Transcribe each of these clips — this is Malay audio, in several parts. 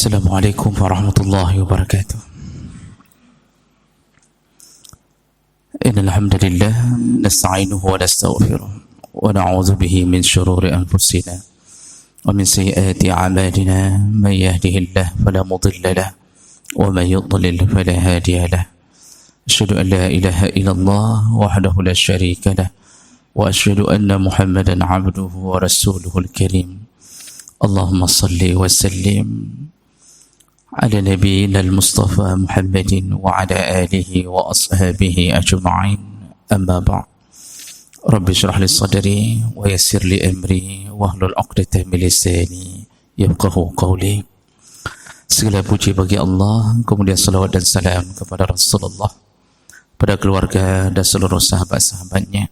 السلام عليكم ورحمة الله وبركاته. إن الحمد لله نستعينه ونستغفره ونعوذ به من شرور أنفسنا ومن سيئات أعمالنا. من يهده الله فلا مضل له ومن يضلل فلا هادي له. أشهد أن لا إله إلا الله وحده لا شريك له وأشهد أن محمدا عبده ورسوله الكريم. اللهم صل وسلم على نبينا المصطفى محمد وعلى آله وأصحابه أجمعين. أما بعد، رب اشرح لي صدري ويسر لي أمري واحلل عقدة من لساني yafqahu qawli. Segala puji bagi Allah, kemudian salawat dan salam kepada Rasulullah, pada keluarga dan seluruh sahabat-sahabatnya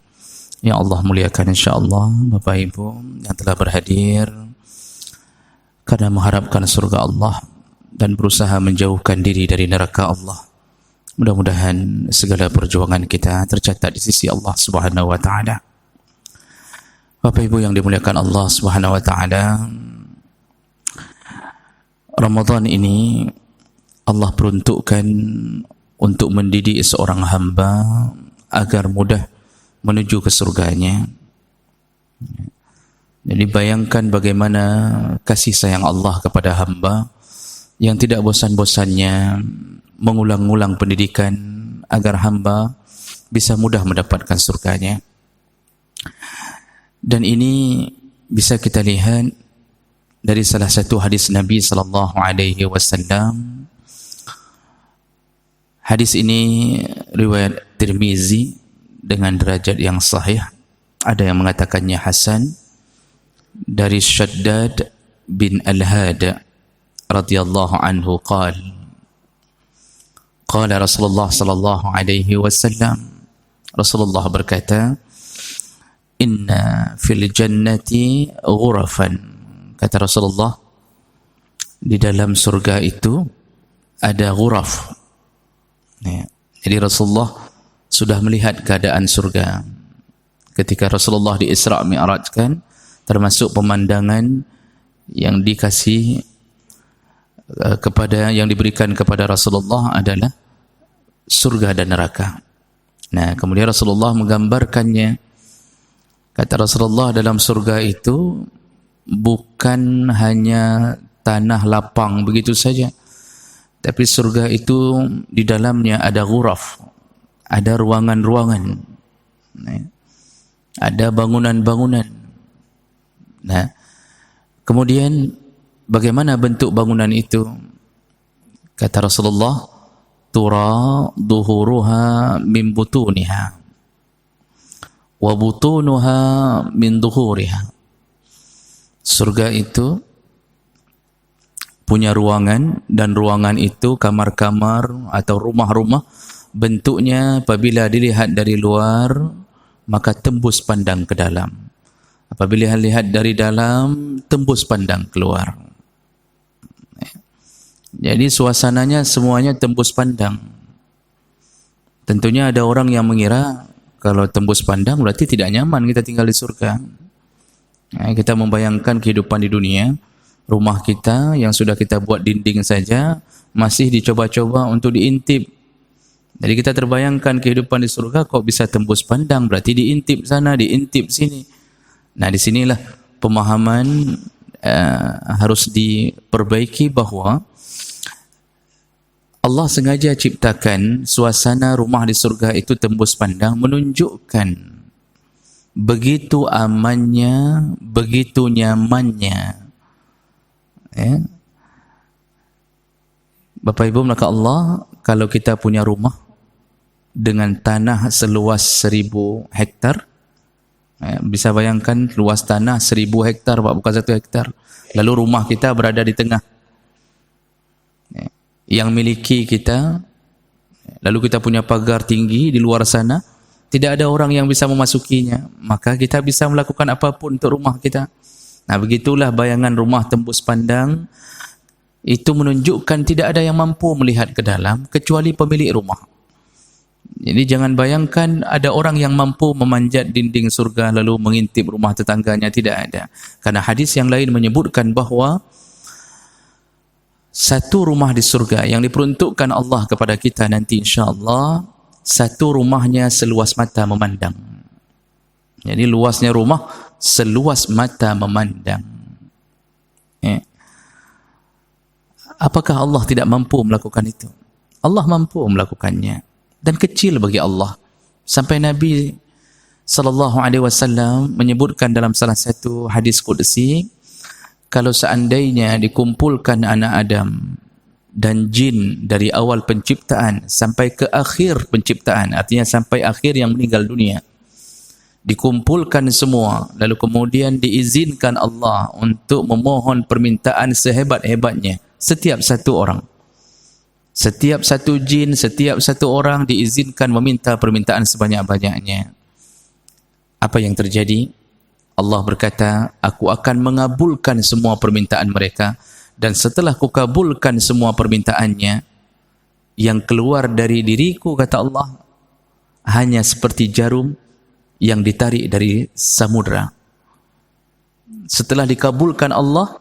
yang Allah muliakan insyaAllah. Bapak Ibu yang telah berhadir karena mengharapkan surga Allah dan berusaha menjauhkan diri dari neraka Allah, mudah-mudahan segala perjuangan kita tercatat di sisi Allah Subhanahu wa taala. Bapak Ibu yang dimuliakan Allah Subhanahu wa taala, Ramadan ini Allah peruntukkan untuk mendidik seorang hamba agar mudah menuju ke surganya. Jadi bayangkan bagaimana kasih sayang Allah kepada hamba yang tidak bosan-bosannya mengulang-ulang pendidikan agar hamba bisa mudah mendapatkan surganya. Dan ini bisa kita lihat dari salah satu hadis Nabi sallallahu alaihi wasallam. Hadis ini riwayat Tirmizi dengan derajat yang sahih. Ada yang mengatakannya hasan, dari Shaddad bin Al-Had radhiyallahu anhu qala Rasulullah sallallahu alaihi wasallam, Rasulullah berkata, inna fil jannati ghurafan, kata Rasulullah, di dalam surga itu ada ghuraf. Jadi Rasulullah sudah melihat keadaan surga ketika Rasulullah di Isra' Mi'rajkan. Termasuk pemandangan yang dikasih yang diberikan kepada Rasulullah adalah surga dan neraka. Nah, kemudian Rasulullah menggambarkannya. Kata Rasulullah, dalam surga itu bukan hanya tanah lapang begitu saja, tapi surga itu di dalamnya ada ghuraf, ada ruangan-ruangan, ada bangunan-bangunan. Nah, kemudian bagaimana bentuk bangunan itu? Kata Rasulullah, tura duhuruha min butuniha wa butunuha min duhuriha. Surga itu punya ruangan, dan ruangan itu kamar-kamar atau rumah-rumah, bentuknya apabila dilihat dari luar maka tembus pandang ke dalam. Apabila lihat dari dalam, tembus pandang keluar. Jadi suasananya semuanya tembus pandang. Tentunya ada orang yang mengira kalau tembus pandang berarti tidak nyaman kita tinggal di surga. Kita membayangkan kehidupan di dunia, rumah kita yang sudah kita buat dinding saja masih dicoba-coba untuk diintip. Jadi kita terbayangkan kehidupan di surga kok bisa tembus pandang, berarti diintip sana, diintip sini. Nah, disinilah pemahaman harus diperbaiki bahwa Allah sengaja ciptakan suasana rumah di surga itu tembus pandang, menunjukkan begitu amannya, begitu nyamannya. Bapak Ibu maka Allah, kalau kita punya rumah dengan tanah seluas 1000 hektar, bisa bayangkan luas tanah 1000 hektar, Pak, bukan 1 hektar. Lalu rumah kita berada di tengah, yang miliki kita. Lalu kita punya pagar tinggi di luar sana, tidak ada orang yang bisa memasukinya. Maka kita bisa melakukan apapun untuk rumah kita. Nah, begitulah bayangan rumah tembus pandang. Itu menunjukkan tidak ada yang mampu melihat ke dalam kecuali pemilik rumah. Jadi jangan bayangkan ada orang yang mampu memanjat dinding surga lalu mengintip rumah tetangganya, tidak ada. Karena hadis yang lain menyebutkan bahawa Satu rumah di surga yang diperuntukkan Allah kepada kita nanti insya-Allah, satu rumahnya seluas mata memandang. Jadi luasnya rumah seluas mata memandang. Apakah Allah tidak mampu melakukan itu? Allah mampu melakukannya, dan kecil bagi Allah. Sampai Nabi SAW menyebutkan dalam salah satu hadis qudsi, kalau seandainya dikumpulkan anak Adam dan jin dari awal penciptaan sampai ke akhir penciptaan, artinya sampai akhir yang meninggal dunia, dikumpulkan semua, lalu kemudian diizinkan Allah untuk memohon permintaan sehebat-hebatnya, setiap satu orang, setiap satu jin, setiap satu orang diizinkan meminta permintaan sebanyak-banyaknya. Apa yang terjadi? Allah berkata, aku akan mengabulkan semua permintaan mereka, dan setelah kukabulkan semua permintaannya, yang keluar dari diriku, kata Allah, hanya seperti jarum yang ditarik dari samudra. Setelah dikabulkan Allah,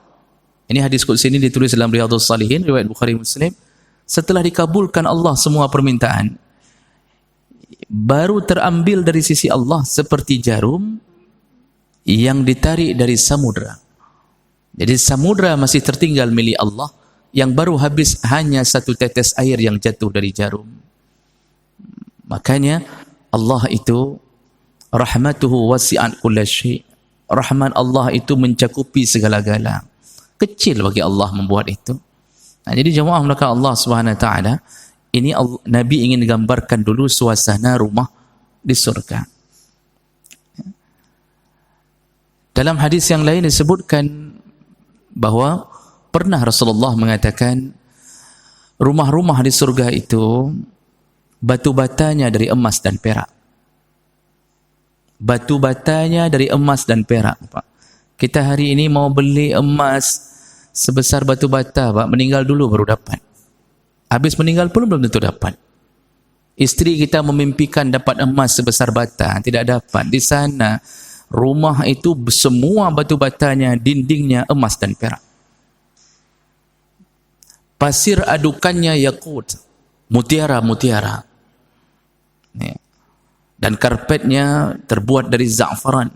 ini hadis qudsi ini ditulis dalam Riyadhus Shalihin, riwayat Bukhari Muslim. Setelah dikabulkan Allah semua permintaan, baru terambil dari sisi Allah seperti jarum yang ditarik dari samudra. Jadi samudra masih tertinggal milik Allah, yang baru habis hanya satu tetes air yang jatuh dari jarum. Makanya Allah itu rahmatuhu wasi'at kulla syai'. Rahmat Allah itu mencakupi segala-gala. Kecil bagi Allah membuat itu. Jadi jemaah maka Allah Subhanahu wa taala, ini Nabi ingin gambarkan dulu suasana rumah di surga. Dalam hadis yang lain disebutkan bahwa pernah Rasulullah mengatakan, rumah-rumah di surga itu batu-batanya dari emas dan perak. Batu-batanya dari emas dan perak, Pak. Kita hari ini mau beli emas sebesar batu bata, Pak, meninggal dulu baru dapat. Habis meninggal pun belum tentu dapat. Isteri kita memimpikan dapat emas sebesar bata, tidak dapat. Di sana rumah itu semua batu batanya, dindingnya emas dan perak. Pasir adukannya yakut, mutiara-mutiara. Dan karpetnya terbuat dari za'faran.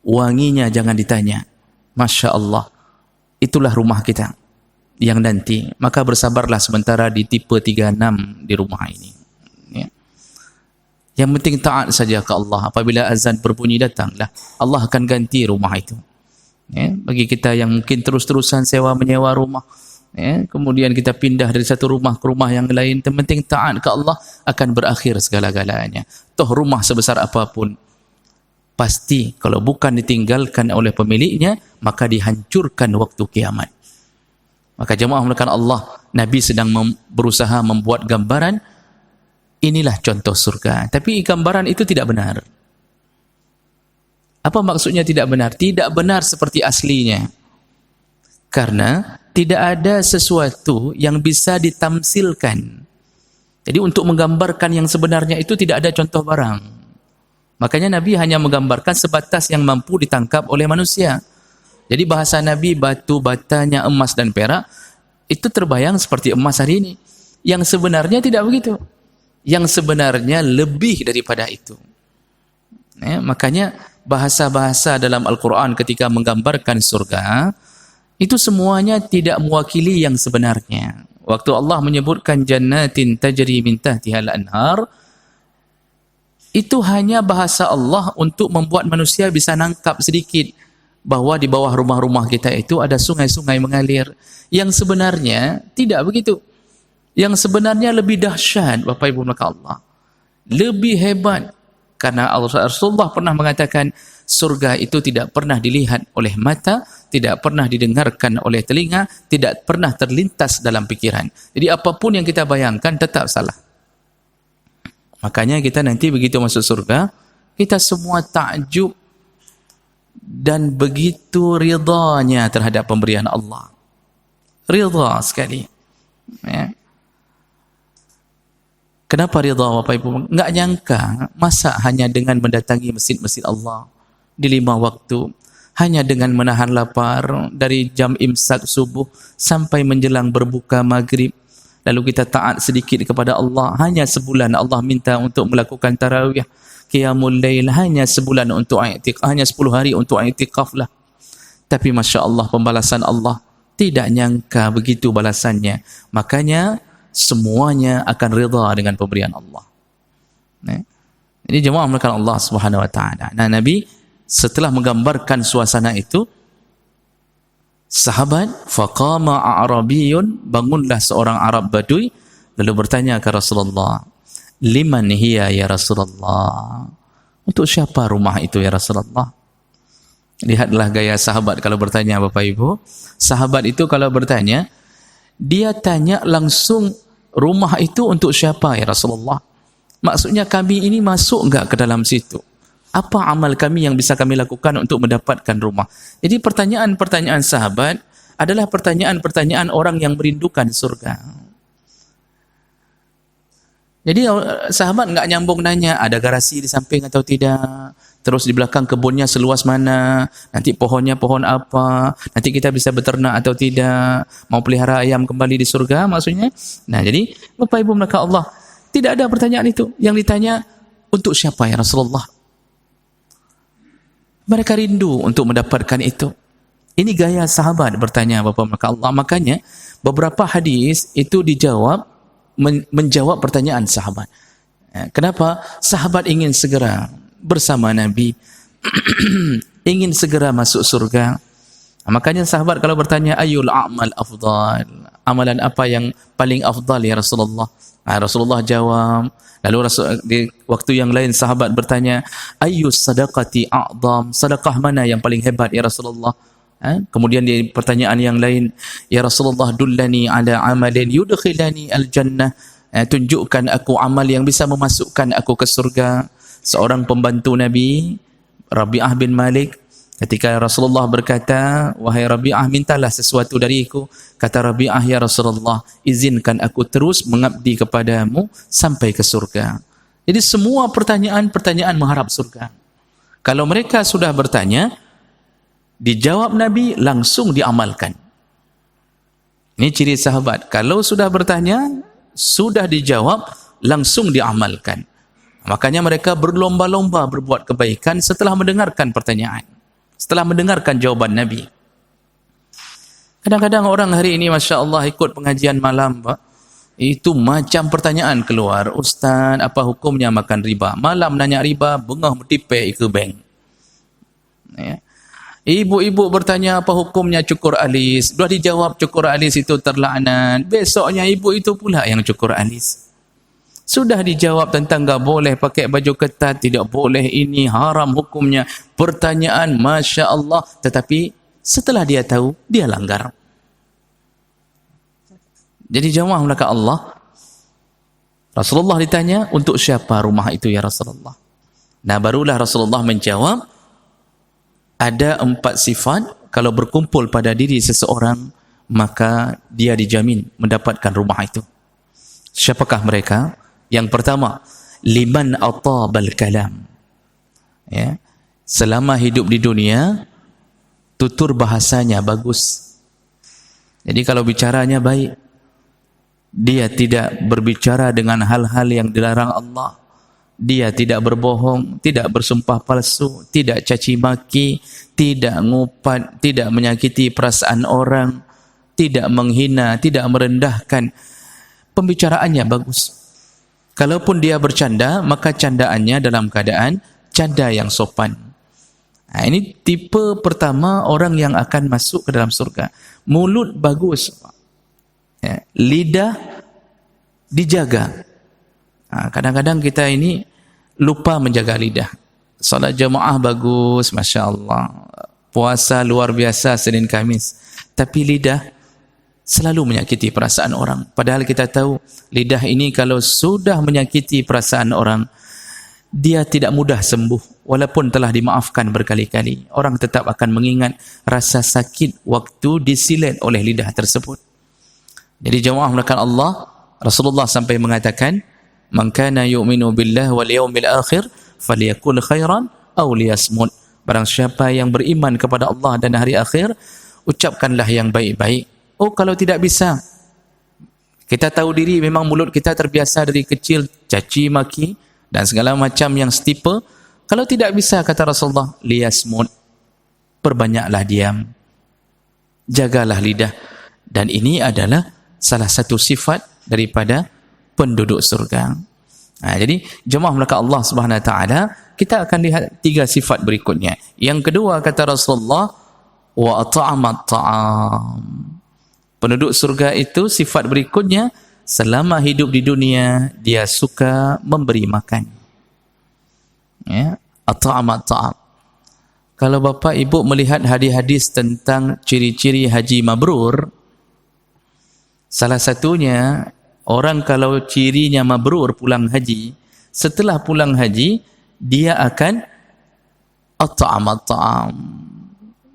Wanginya jangan ditanya. Masya Allah. Itulah rumah kita yang nanti. Maka bersabarlah sementara di tipe 36 di rumah ini. Ya. Yang penting taat saja ke Allah. Apabila azan berbunyi, datanglah. Allah akan ganti rumah itu. Ya. Bagi kita yang mungkin terus-terusan sewa menyewa rumah, ya, kemudian kita pindah dari satu rumah ke rumah yang lain, yang penting taat ke Allah, akan berakhir segala-galanya. Toh rumah sebesar apapun, pasti kalau bukan ditinggalkan oleh pemiliknya, maka dihancurkan waktu kiamat. Maka jemaah melakukan Allah, Nabi sedang berusaha membuat gambaran, inilah contoh surga. Tapi gambaran itu tidak benar. Apa maksudnya tidak benar? Tidak benar seperti aslinya. Karena tidak ada sesuatu yang bisa ditamsilkan. Jadi untuk menggambarkan yang sebenarnya itu tidak ada contoh barang. Makanya Nabi hanya menggambarkan sebatas yang mampu ditangkap oleh manusia. Jadi bahasa Nabi, batu batanya emas dan perak, itu terbayang seperti emas hari ini. Yang sebenarnya tidak begitu. Yang sebenarnya lebih daripada itu. Ya, makanya bahasa-bahasa dalam Al-Quran ketika menggambarkan surga, itu semuanya tidak mewakili yang sebenarnya. Waktu Allah menyebutkan jannatin tajri min tahtihal anhar, itu hanya bahasa Allah untuk membuat manusia bisa nangkap sedikit bahwa di bawah rumah-rumah kita itu ada sungai-sungai mengalir. Yang sebenarnya tidak begitu. Yang sebenarnya lebih dahsyat, Bapak Ibu maka Allah. Lebih hebat. Karena Rasulullah pernah mengatakan, surga itu tidak pernah dilihat oleh mata, tidak pernah didengarkan oleh telinga, tidak pernah terlintas dalam pikiran. Jadi apapun yang kita bayangkan tetap salah. Makanya kita nanti begitu masuk surga, kita semua takjub dan begitu ridhanya terhadap pemberian Allah. Ridha sekali. Ya. Kenapa ridha, Bapak Ibu? Enggak nyangka, masa hanya dengan mendatangi masjid-masjid Allah di 5 waktu, hanya dengan menahan lapar dari jam imsak subuh sampai menjelang berbuka maghrib, lalu kita taat sedikit kepada Allah. Hanya sebulan Allah minta untuk melakukan tarawih, qiyamul lail, hanya sebulan untuk i'tikaf, hanya 10 hari untuk i'tikaf lah. Tapi Masya Allah, pembalasan Allah tidak nyangka begitu balasannya. Makanya semuanya akan rida dengan pemberian Allah. Jadi jemaah melakukan Allah Subhanahu Wa Taala. Nah, Nabi setelah menggambarkan suasana itu, sahabat, faqama a'rabiyun, bangunlah seorang Arab Badui, lalu bertanya ke Rasulullah, liman hiya ya Rasulullah? Untuk siapa rumah itu ya Rasulullah? Lihatlah gaya sahabat kalau bertanya, Bapak Ibu. Sahabat itu kalau bertanya, dia tanya langsung, rumah itu untuk siapa ya Rasulullah? Maksudnya kami ini masuk enggak ke dalam situ? Apa amal kami yang bisa kami lakukan untuk mendapatkan rumah? Jadi pertanyaan-pertanyaan sahabat adalah pertanyaan-pertanyaan orang yang merindukan surga. Jadi sahabat enggak nyambung nanya, ada garasi di samping atau tidak? Terus di belakang kebunnya seluas mana? Nanti pohonnya pohon apa? Nanti kita bisa beternak atau tidak? Mau pelihara ayam kembali di surga maksudnya? Nah, jadi Bapak Ibu maka Allah, tidak ada pertanyaan itu. Yang ditanya, untuk siapa ya Rasulullah? Mereka rindu untuk mendapatkan itu. Ini gaya sahabat bertanya Bapak maka Allah. Makanya beberapa hadis itu dijawab, menjawab pertanyaan sahabat. Kenapa? Sahabat ingin segera bersama Nabi, ingin segera masuk surga. Makanya sahabat kalau bertanya, ayul a'mal afdal, amalan apa yang paling afdal ya Rasulullah? Rasulullah jawab. Lalu di waktu yang lain sahabat bertanya, ayyus sadaqati a'zam, sedekah mana yang paling hebat ya Rasulullah? Kemudian di pertanyaan yang lain, ya Rasulullah, dullani ala amalin yudkhilani al-jannah, tunjukkan aku amal yang bisa memasukkan aku ke surga. Seorang pembantu Nabi, Rabi'ah bin Malik, ketika Rasulullah berkata, wahai Rabi'ah, mintalah sesuatu dariku. Kata Rabi'ah, ya Rasulullah, izinkan aku terus mengabdi kepadamu sampai ke surga. Jadi semua pertanyaan-pertanyaan mengharap surga. Kalau mereka sudah bertanya, dijawab Nabi, langsung diamalkan. Ini ciri sahabat. Kalau sudah bertanya, sudah dijawab, langsung diamalkan. Makanya mereka berlomba-lomba berbuat kebaikan setelah mendengarkan pertanyaan, setelah mendengarkan jawaban Nabi. Kadang-kadang orang hari ini Masya Allah ikut pengajian malam, Pak, itu macam pertanyaan keluar, Ustaz, apa hukumnya makan riba? Malam nanya riba, bengah bertipe ke bank. Ya. Ibu-ibu bertanya apa hukumnya cukur alis, sudah dijawab cukur alis itu terlaknat, besoknya ibu itu pula yang cukur alis. Sudah dijawab tentang enggak boleh pakai baju ketat, tidak boleh ini, haram hukumnya. Pertanyaan Masya Allah, tetapi setelah dia tahu, dia langgar. Jadi jemaah maka Allah, Rasulullah ditanya, untuk siapa rumah itu ya Rasulullah? Nah barulah Rasulullah menjawab, ada 4 sifat, kalau berkumpul pada diri seseorang, maka dia dijamin mendapatkan rumah itu. Siapakah mereka? Yang pertama, liman atabal kalam. Ya. Selama hidup di dunia, tutur bahasanya bagus. Jadi kalau bicaranya baik, dia tidak berbicara dengan hal-hal yang dilarang Allah. Dia tidak berbohong, tidak bersumpah palsu, tidak caci maki, tidak ngupat, tidak menyakiti perasaan orang, tidak menghina, tidak merendahkan. Pembicaraannya bagus. Kalaupun dia bercanda, maka candaannya dalam keadaan canda yang sopan. Nah, ini tipe pertama orang yang akan masuk ke dalam surga. Mulut bagus, ya, lidah dijaga. Nah, kadang-kadang kita ini lupa menjaga lidah. Salat jamaah bagus, Masya Allah. Puasa luar biasa Senin Kamis. Tapi lidah selalu menyakiti perasaan orang. Padahal kita tahu lidah ini kalau sudah menyakiti perasaan orang, dia tidak mudah sembuh. Walaupun telah dimaafkan berkali-kali, orang tetap akan mengingat rasa sakit waktu disilet oleh lidah tersebut. Jadi jemaah melakukan Allah, Rasulullah sampai mengatakan, man kana yu'minu billah wal yawmil akhir falyakul khairan aw liyasmut. Barang siapa yang beriman kepada Allah dan hari akhir, ucapkanlah yang baik-baik. Oh, kalau tidak bisa, kita tahu diri memang mulut kita terbiasa dari kecil caci maki dan segala macam yang setipe. Kalau tidak bisa, kata Rasulullah, liyasmut, perbanyaklah diam, jagalah lidah. Dan ini adalah salah satu sifat daripada penduduk surga. Jadi jemaah melaka Allah Subhanahu Wa Taala, kita akan lihat 3 sifat berikutnya. Yang kedua, kata Rasulullah, wa at'amat ta'am. Penduduk surga itu sifat berikutnya, selama hidup di dunia dia suka memberi makan. Ya, at'amat ta'am. Kalau bapa ibu melihat hadis-hadis tentang ciri-ciri haji mabrur, salah satunya orang kalau cirinya mabrur pulang haji, setelah pulang haji dia akan at'amat ta'am.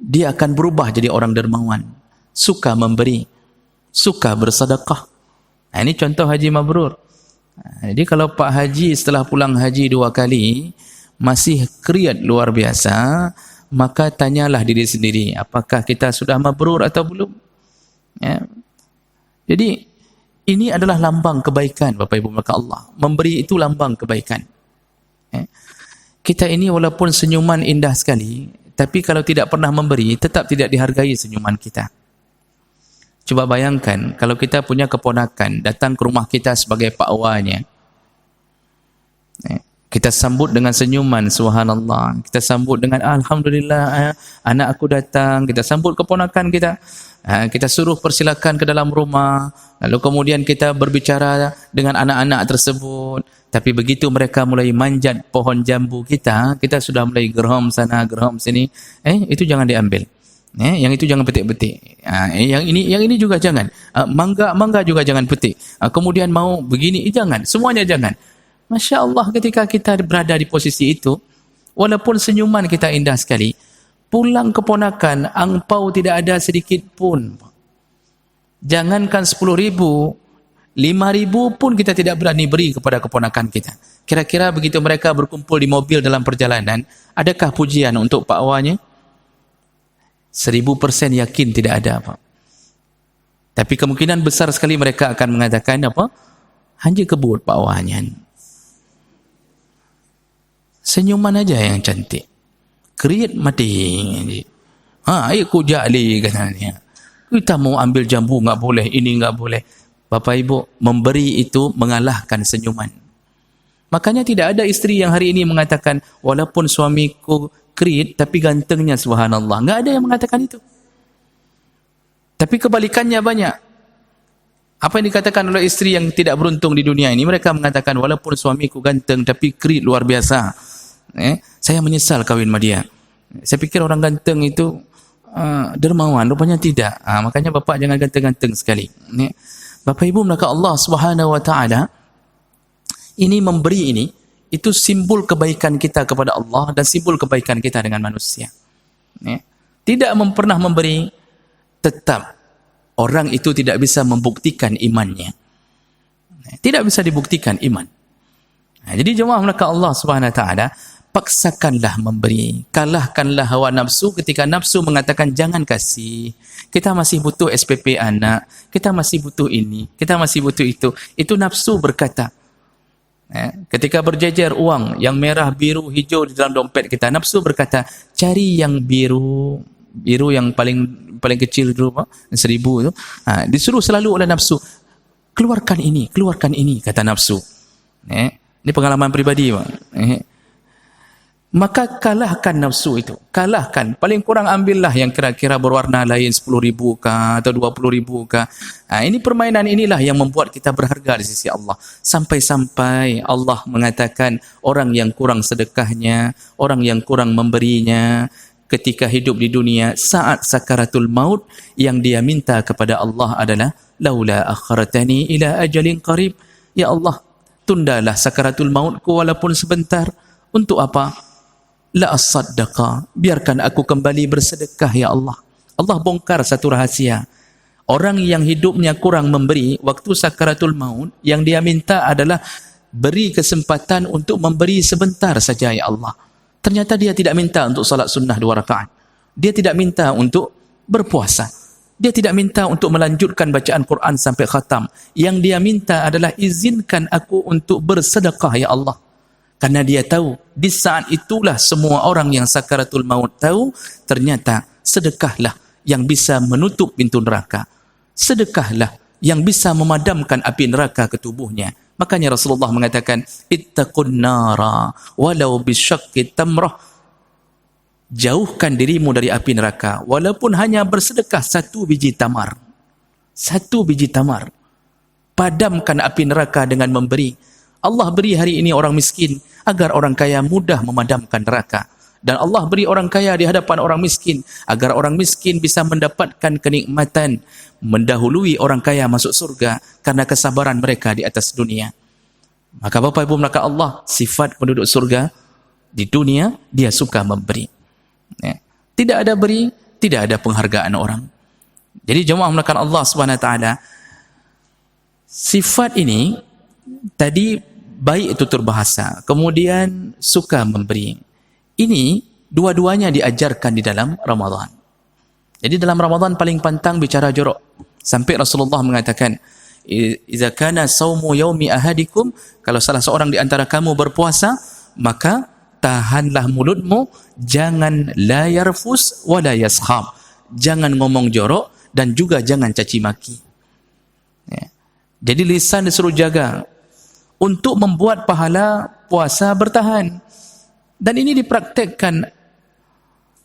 Dia akan berubah jadi orang dermawan, suka memberi, suka bersedekah. Ini contoh haji mabrur. Jadi kalau Pak Haji setelah pulang haji 2 kali masih kriat luar biasa, maka tanyalah diri sendiri, apakah kita sudah mabrur atau belum? Ya. Jadi ini adalah lambang kebaikan, Bapak Ibu maka Allah. Memberi itu lambang kebaikan. Ya. Kita ini walaupun senyuman indah sekali, tapi kalau tidak pernah memberi, tetap tidak dihargai senyuman kita. Coba bayangkan, kalau kita punya keponakan datang ke rumah kita sebagai pak awanya. Kita sambut dengan senyuman, subhanallah. Kita sambut dengan alhamdulillah, anak aku datang. Kita sambut keponakan kita. Kita suruh persilakan ke dalam rumah. Lalu kemudian kita berbicara dengan anak-anak tersebut. Tapi begitu mereka mulai manjat pohon jambu kita, kita sudah mulai gerham sana, gerham sini. Itu jangan diambil. Yang itu jangan petik-petik. Yang ini juga jangan. Mangga juga jangan petik. Kemudian mau begini, jangan. Semuanya jangan. Masya Allah, ketika kita berada di posisi itu, walaupun senyuman kita indah sekali, pulang keponakan, angpau tidak ada sedikit pun. Jangankan 10.000, 5.000 pun kita tidak berani beri kepada keponakan kita. Kira-kira begitu mereka berkumpul di mobil dalam perjalanan, adakah pujian untuk pak awanya? 1000% yakin tidak ada apa. Tapi kemungkinan besar sekali mereka akan mengatakan apa? Hanya kebut pak awanya. Senyuman aja yang cantik. Kriat mati. Ayo ku jali katanya. Kita mau ambil jambu enggak boleh, ini enggak boleh. Bapak Ibu, memberi itu mengalahkan senyuman. Makanya tidak ada isteri yang hari ini mengatakan walaupun suamiku kriat tapi gantengnya subhanallah. Enggak ada yang mengatakan itu. Tapi kebalikannya banyak. Apa yang dikatakan oleh isteri yang tidak beruntung di dunia ini, mereka mengatakan walaupun suamiku ganteng tapi kriat luar biasa. Saya menyesal kawin sama dia. Saya pikir orang ganteng itu dermawan, rupanya tidak. Makanya bapak jangan ganteng-ganteng sekali. Bapak Ibu maka Allah Subhanahu Wa Taala ini memberi ini, itu simbol kebaikan kita kepada Allah dan simbol kebaikan kita dengan manusia. Tidak pernah memberi, tetap orang itu tidak bisa membuktikan imannya. Tidak bisa dibuktikan iman. Jadi jemaah maka Allah Subhanahu Wa Taala, paksakanlah memberi, kalahkanlah hawa nafsu ketika nafsu mengatakan jangan kasih. Kita masih butuh SPP anak, kita masih butuh ini, kita masih butuh itu. Itu nafsu berkata. Ketika berjejer uang yang merah, biru, hijau di dalam dompet kita, nafsu berkata cari yang biru yang paling kecil dulu, 1.000 itu. Disuruh selalu oleh nafsu, keluarkan ini, kata nafsu. Ini pengalaman pribadi, Pak. Maka kalahkan nafsu itu, kalahkan. Paling kurang ambillah yang kira-kira berwarna lain, 10.000 kah atau 20.000 kah. Ini permainan inilah yang membuat kita berharga di sisi Allah. Sampai-sampai Allah mengatakan orang yang kurang sedekahnya, orang yang kurang memberinya ketika hidup di dunia, saat sakaratul maut, yang dia minta kepada Allah adalah laula akhartani ila ajalin qarib. Ya Allah, tundalah sakaratul mautku walaupun sebentar. Untuk apa? La as-saddaqa, biarkan aku kembali bersedekah ya Allah. Allah bongkar satu rahasia. Orang yang hidupnya kurang memberi waktu sakaratul maut, yang dia minta adalah beri kesempatan untuk memberi sebentar saja ya Allah. Ternyata dia tidak minta untuk salat sunnah 2 rakaat. Dia tidak minta untuk berpuasa. Dia tidak minta untuk melanjutkan bacaan Quran sampai khatam. Yang dia minta adalah izinkan aku untuk bersedekah ya Allah. Karena dia tahu di saat itulah semua orang yang sakaratul maut tahu ternyata sedekahlah yang bisa menutup pintu neraka. Sedekahlah yang bisa memadamkan api neraka ke tubuhnya. Makanya Rasulullah mengatakan, ittaqun nara walau bisyaqqi tamrah. Jauhkan dirimu dari api neraka walaupun hanya bersedekah 1 biji tamar. 1 biji tamar. Padamkan api neraka dengan memberi. Allah beri hari ini orang miskin agar orang kaya mudah memadamkan neraka. Dan Allah beri orang kaya di hadapan orang miskin agar orang miskin bisa mendapatkan kenikmatan mendahului orang kaya masuk surga karena kesabaran mereka di atas dunia. Maka Bapak Ibu maka Allah, sifat penduduk surga di dunia, dia suka memberi. Ya. Tidak ada beri, tidak ada penghargaan orang. Jadi jemaah melakukan Allah Subhanahu Wa Taala, sifat ini tadi baik tutur bahasa, kemudian suka memberi. Ini dua-duanya diajarkan di dalam Ramadan. Jadi dalam Ramadan paling pantang bicara jorok. Sampai Rasulullah mengatakan, "Idza kana saumu yaumi ahadikum", kalau salah seorang di antara kamu berpuasa, maka tahanlah mulutmu, jangan la yarfus wa la yaskhab. Jangan ngomong jorok dan juga jangan caci maki. Ya. Jadi lisan disuruh jaga untuk membuat pahala puasa bertahan. Dan ini dipraktekkan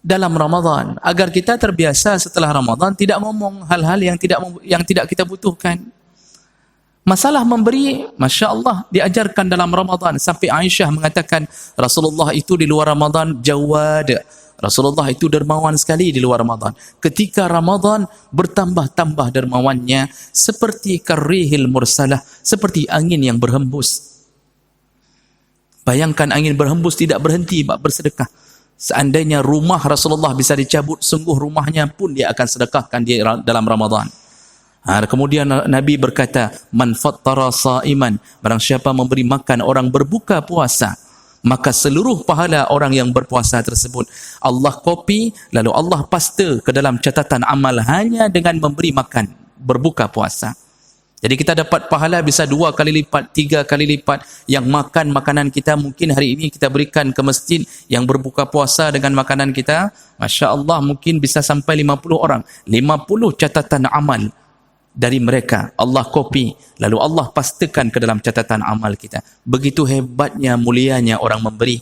dalam Ramadan agar kita terbiasa setelah Ramadan tidak ngomong hal-hal yang tidak kita butuhkan. Masalah memberi, Masya Allah, diajarkan dalam Ramadan. Sampai Aisyah mengatakan, Rasulullah itu di luar Ramadan jawad. Rasulullah itu dermawan sekali di luar Ramadan. Ketika Ramadan bertambah-tambah dermawannya seperti karrihil mursalah, seperti angin yang berhembus. Bayangkan angin berhembus tidak berhenti bersedekah. Seandainya rumah Rasulullah bisa dicabut, sungguh rumahnya pun dia akan sedekahkan di dalam Ramadan. Kemudian Nabi berkata, man fattara sa'iman, barang siapa memberi makan orang berbuka puasa, maka seluruh pahala orang yang berpuasa tersebut Allah copy, lalu Allah paste ke dalam catatan amal hanya dengan memberi makan berbuka puasa. Jadi kita dapat pahala bisa 2 kali lipat, 3 kali lipat. Yang makan makanan kita mungkin hari ini kita berikan ke masjid, yang berbuka puasa dengan makanan kita, Masya Allah mungkin bisa sampai 50 orang. 50 catatan amal dari mereka Allah copy, lalu Allah pastikan ke dalam catatan amal kita. Begitu hebatnya, mulianya orang memberi.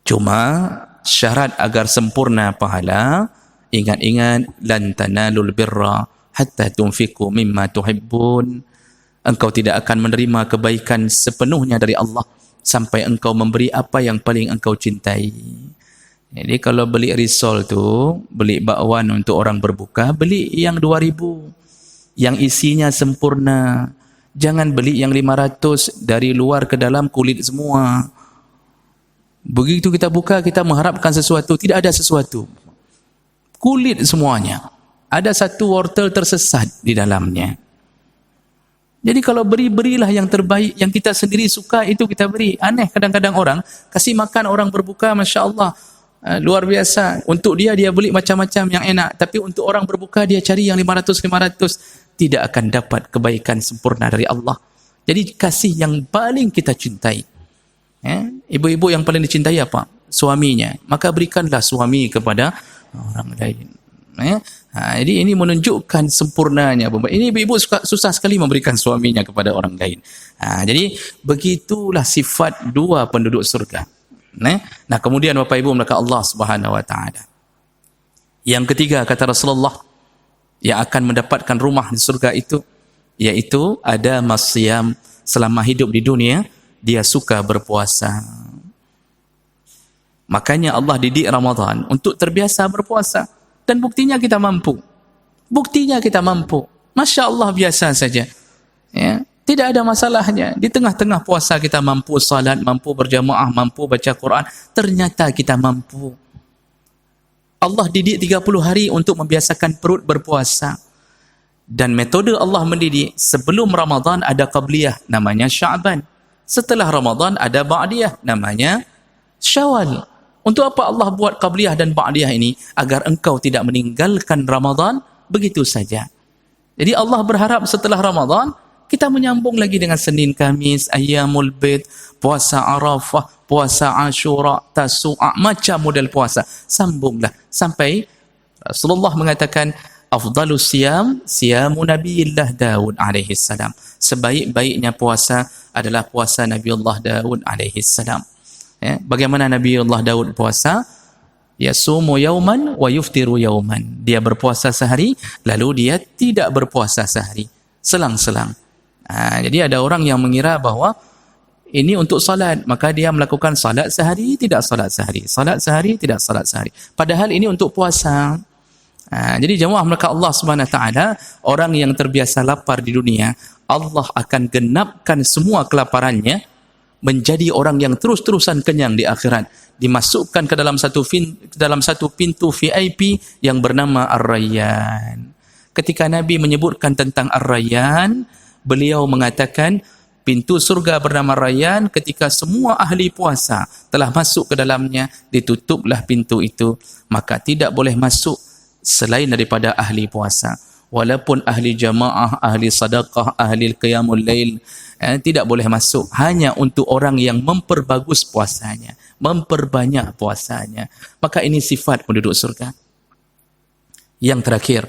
Cuma syarat agar sempurna pahala, ingat-ingat, lan tanalul birra hatta tunfiqu mimma tuhibbun. Engkau tidak akan menerima kebaikan sepenuhnya dari Allah sampai engkau memberi apa yang paling engkau cintai. Jadi kalau beli risol tu, beli bakwan untuk orang berbuka, beli yang 2,000 yang isinya sempurna. Jangan beli yang 500 dari luar ke dalam kulit semua. Begitu kita buka, kita mengharapkan sesuatu, tidak ada sesuatu. Kulit semuanya. Ada satu wortel tersesat di dalamnya. Jadi kalau berilah yang terbaik, yang kita sendiri suka itu kita beri. Aneh kadang-kadang orang kasih makan orang berbuka, Masya Allah, luar biasa. Untuk dia beli macam-macam yang enak, tapi untuk orang berbuka dia cari yang 500. Tidak akan dapat kebaikan sempurna dari Allah. Jadi kasih yang paling kita cintai. Ibu-ibu yang paling dicintai apa? Suaminya. Maka berikanlah suami kepada orang lain. Jadi ini menunjukkan sempurnanya. Ini ibu-ibu susah sekali memberikan suaminya kepada orang lain. Jadi begitulah sifat 2 penduduk surga. Nah kemudian Bapak Ibu maka Allah Subhanahu Wa Taala. Yang ketiga kata Rasulullah yang akan mendapatkan rumah di surga itu, yaitu ada masyam, selama hidup di dunia dia suka berpuasa. Makanya Allah didik Ramadan untuk terbiasa berpuasa. Dan buktinya kita mampu. Masya Allah biasa saja. Ya, tidak ada masalahnya. Di tengah-tengah puasa kita mampu salat, mampu berjamaah, mampu baca Quran. Ternyata kita mampu. Allah didik 30 hari untuk membiasakan perut berpuasa. Dan metode Allah mendidik, sebelum Ramadan ada qabliyah, namanya Sya'ban. Setelah Ramadan ada ba'diyah, namanya Syawal. Untuk apa Allah buat qabliyah dan ba'diyah ini? Agar engkau tidak meninggalkan Ramadan begitu saja. Jadi Allah berharap setelah Ramadan kita menyambung lagi dengan Senin, Kamis, Ayyamul Bid, puasa Arafah, puasa Ashura, Tasu'a, macam model puasa. Sambunglah sampai Rasulullah mengatakan afdalus siyam siyamu Nabiillah Daud alaihi salam. Sebaik-baiknya puasa adalah puasa Nabiullah Daud alaihi salam. Ya, bagaimana Nabiullah Daud puasa? Yasumu yauman wa yuftiru yauman. Dia berpuasa sehari lalu dia tidak berpuasa sehari. Selang-selang. Jadi ada orang yang mengira bahawa ini untuk salat, maka dia melakukan salat sehari, tidak salat sehari. Salat sehari, tidak salat sehari. Padahal ini untuk puasa. Jadi jemaah mereka Allah Subhanahu Wa Taala, orang yang terbiasa lapar di dunia, Allah akan genapkan semua kelaparannya menjadi orang yang terus-terusan kenyang di akhirat, dimasukkan ke dalam satu pintu VIP yang bernama Ar-Rayyan. Ketika Nabi menyebutkan tentang Ar-Rayyan, beliau mengatakan pintu surga bernama Rayyan, ketika semua ahli puasa telah masuk ke dalamnya, ditutuplah pintu itu, maka tidak boleh masuk selain daripada ahli puasa. Walaupun ahli jamaah, ahli sadaqah, ahli qiyamul lail, tidak boleh masuk. Hanya untuk orang yang memperbagus puasanya, memperbanyak puasanya. Maka ini sifat penduduk surga. Yang terakhir,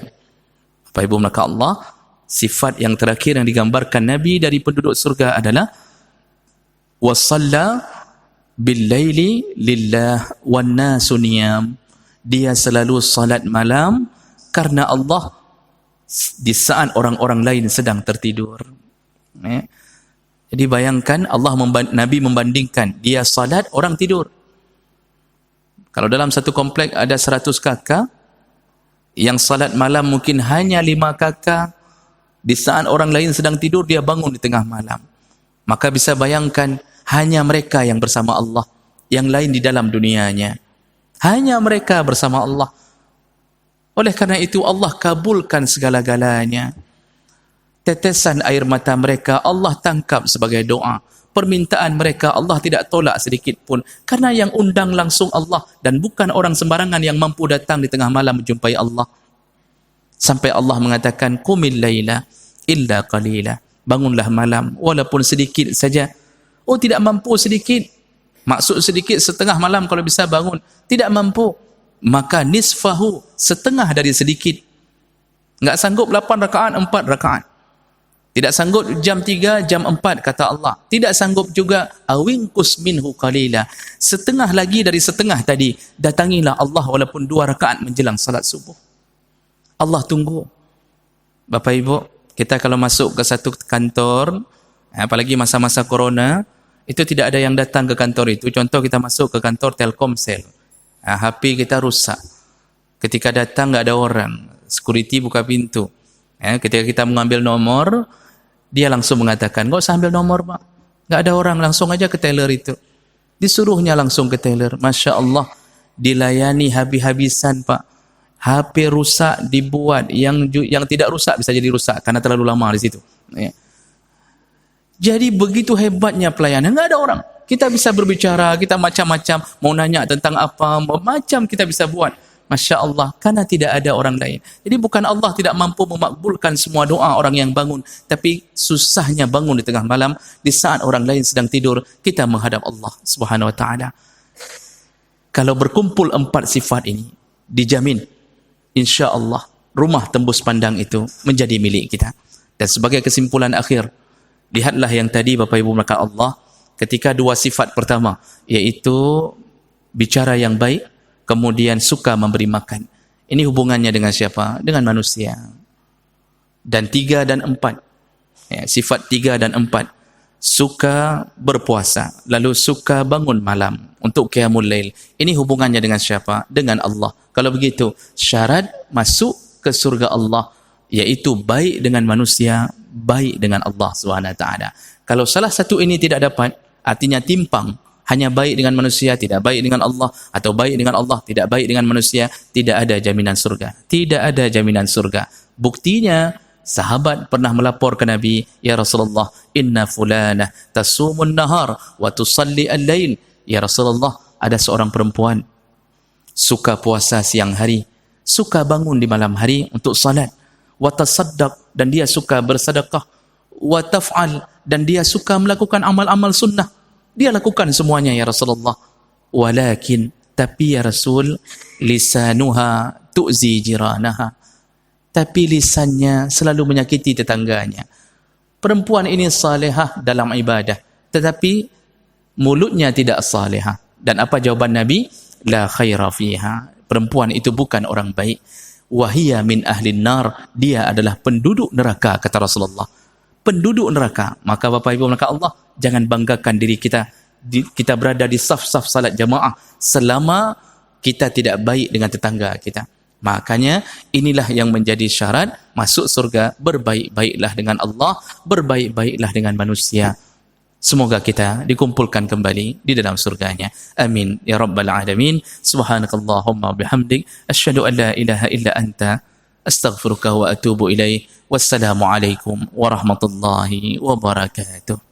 Bapak Ibu maka Allah, sifat yang terakhir yang digambarkan Nabi dari penduduk surga adalah wasalla bil-laili lillah wan nasu niyam. Dia selalu salat malam karena Allah di saat orang-orang lain sedang tertidur. Jadi bayangkan Nabi membandingkan dia salat, orang tidur. Kalau dalam satu komplek ada 100 kakak, yang salat malam mungkin hanya 5 kakak, di saat orang lain sedang tidur dia bangun di tengah malam. Maka bisa bayangkan hanya mereka yang bersama Allah, yang lain di dalam dunianya. Hanya mereka bersama Allah. Oleh karena itu Allah kabulkan segala-galanya. Tetesan air mata mereka Allah tangkap sebagai doa. Permintaan mereka Allah tidak tolak sedikit pun. Karena yang undang langsung Allah. Dan bukan orang sembarangan yang mampu datang di tengah malam menjumpai Allah. Sampai Allah mengatakan, Qumil layla illa qalila. Bangunlah malam walaupun sedikit saja. Oh, tidak mampu sedikit. Maksud sedikit setengah malam kalau bisa bangun. Tidak mampu. Maka nisfahu, setengah dari sedikit. Enggak sanggup 8 rakaat, 4 rakaat. Tidak sanggup jam 3, jam 4 kata Allah. Tidak sanggup juga awinqus minhu qalila. Setengah lagi dari setengah tadi, datangilah Allah walaupun 2 rakaat menjelang salat subuh. Allah tunggu. Bapak Ibu, kita kalau masuk ke satu kantor, apalagi masa-masa corona, itu tidak ada yang datang ke kantor itu. Contoh kita masuk ke kantor Telkomsel. HP kita rusak. Ketika datang enggak ada orang, security buka pintu. Ketika kita mengambil nomor, dia langsung mengatakan, enggak usah ambil nomor Pak. Enggak ada orang, langsung aja ke teller itu. Disuruhnya langsung ke teller. Masya Allah, dilayani habis-habisan Pak. HP rusak dibuat, yang tidak rusak bisa jadi rusak karena terlalu lama di situ. Jadi begitu hebatnya pelayanan, enggak ada orang. Kita bisa berbicara, kita macam-macam, mau nanya tentang apa, macam kita bisa buat. Masya Allah, karena tidak ada orang lain. Jadi bukan Allah tidak mampu memakbulkan semua doa orang yang bangun, tapi susahnya bangun di tengah malam, di saat orang lain sedang tidur, kita menghadap Allah Subhanahu Wa Taala. Kalau berkumpul 4 sifat ini, dijamin, insya Allah, rumah tembus pandang itu menjadi milik kita. Dan sebagai kesimpulan akhir, lihatlah yang tadi Bapak Ibu maka Allah, ketika 2 sifat pertama, yaitu bicara yang baik, kemudian suka memberi makan. Ini hubungannya dengan siapa? Dengan manusia. Dan 3 dan 4. Sifat 3 dan 4. Suka berpuasa, lalu suka bangun malam untuk qiyamul lail. Ini hubungannya dengan siapa? Dengan Allah. Kalau begitu, syarat masuk ke surga Allah, yaitu baik dengan manusia, baik dengan Allah SWT. Kalau salah satu ini tidak dapat, artinya timpang, hanya baik dengan manusia, tidak baik dengan Allah, atau baik dengan Allah, tidak baik dengan manusia, tidak ada jaminan surga. Tidak ada jaminan surga. Buktinya, sahabat pernah melapor ke Nabi, Ya Rasulullah, inna fulana tasumun nahar wa tusalli al-lail. Ya Rasulullah, ada seorang perempuan suka puasa siang hari, suka bangun di malam hari untuk salat, wa tasaddaq, dan dia suka bersedekah, wa taf'al, dan dia suka melakukan amal-amal sunnah. Dia lakukan semuanya ya Rasulullah. Walakin, tapi ya Rasul, lisanuha tu'zi jiranaha. Tapi lisannya selalu menyakiti tetangganya. Perempuan ini salihah dalam ibadah, tetapi mulutnya tidak salihah. Dan apa jawaban Nabi? La khaira fiha. Perempuan itu bukan orang baik. Wahia min ahlin nar. Dia adalah penduduk neraka, kata Rasulullah. Penduduk neraka. Maka Bapak Ibu maka Allah, jangan banggakan diri kita. Kita berada di saf-saf salat jamaah selama kita tidak baik dengan tetangga kita. Makanya inilah yang menjadi syarat masuk surga. Berbaik-baiklah dengan Allah, berbaik-baiklah dengan manusia. Semoga kita dikumpulkan kembali di dalam surganya. Amin ya rabbal alamin. Subhanakallahumma bihamdik, asyhadu an la ilaha illa anta, astaghfiruka wa atubu ilaih. Wassalamu alaikum warahmatullahi wabarakatuh.